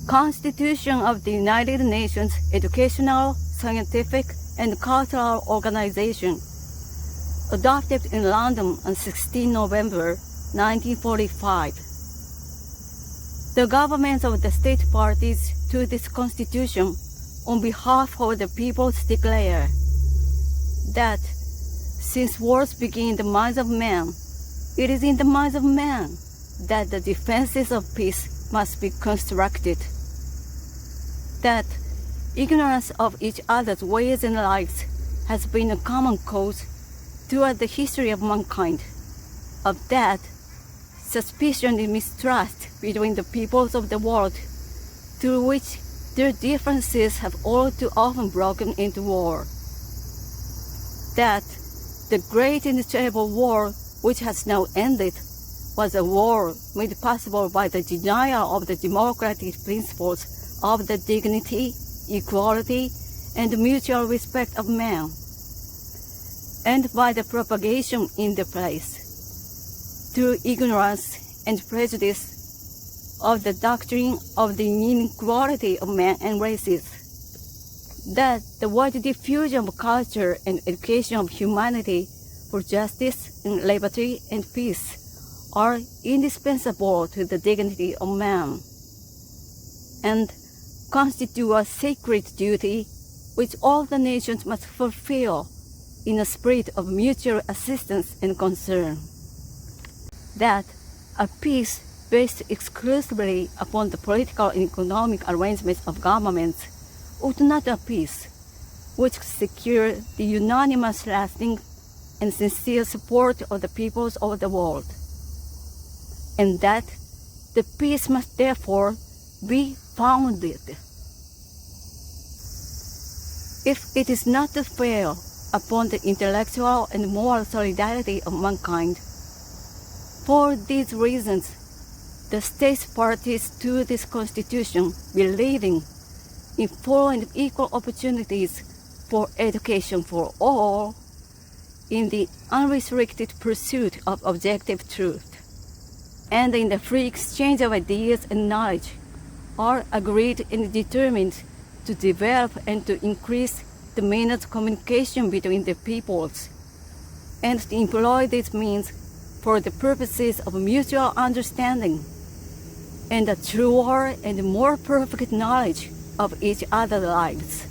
Constitution of the United Nations Educational, Scientific, and Cultural Organization, adopted in London on 16 November 1945. The governments of the state parties to this constitution, on behalf of the peoples, declare that since wars begin in the minds of men, it is in the minds of men that the defenses of peace must be constructed. That ignorance of each other's ways and lives has been a common cause throughout the history of mankind. Of that, suspicion and mistrust between the peoples of the world, through which their differences have all too often broken into war. That the great and terrible war which has now ended was a war made possible by the denial of the democratic principles of the dignity, equality, and mutual respect of man, and by the propagation in their place, through ignorance and prejudice, of the doctrine of the inequality of men and races. That the wide diffusion of culture and education of humanity for justice and liberty and peace are indispensable to the dignity of man, and constitute a sacred duty which all the nations must fulfill in a spirit of mutual assistance and concern. That a peace based exclusively upon the political and economic arrangements of governments ought not a peace which secure the unanimous, lasting, and sincere support of the peoples of the world, and that the peace must therefore be founded, if it is not to fail, upon the intellectual and moral solidarity of mankind. For these reasons, the state parties to this constitution, believing in full and equal opportunities for education for all, in the unrestricted pursuit of objective truth, and in the free exchange of ideas and knowledge, are agreed and determined to develop and to increase the means of communication between the peoples, and to employ these means for the purposes of mutual understanding and a truer and more perfect knowledge of each other's lives.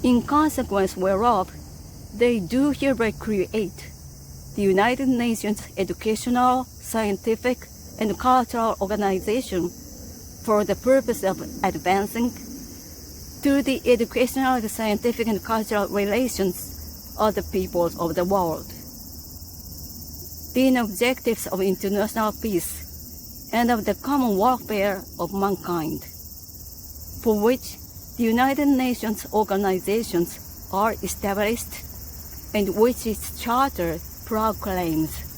In consequence whereof, they do hereby create the United Nations Educational, Scientific, and Cultural Organization for the purpose of advancing through the educational, scientific, and cultural relations of the peoples of the world the objectives of international peace and of the common welfare of mankind, for which the United Nations organizations are established and which its charter proclaims.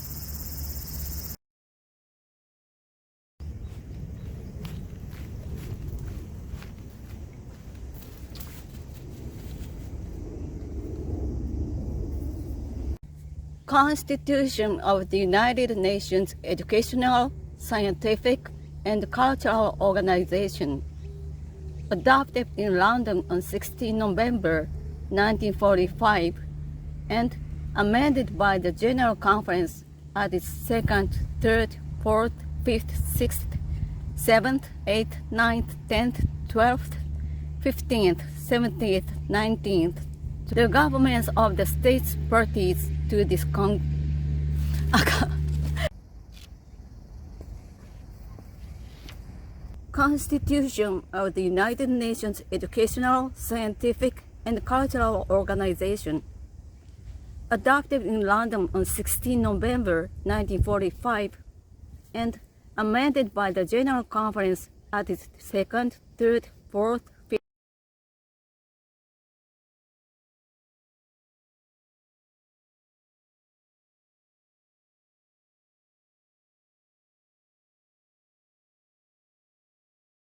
Constitution of the United Nations Educational, Scientific, and Cultural Organization, adopted in London on 16 November 1945, and amended by the General Conference at its 2nd, 3rd, 4th, 5th, 6th, 7th, 8th, 9th, 10th, 12th, 15th, 17th, 19th, the governments of the states parties to this Constitution of the United Nations Educational, Scientific, and Cultural Organization, adopted in London on 16 November 1945, and amended by the General Conference at its 2nd, 3rd, 4th,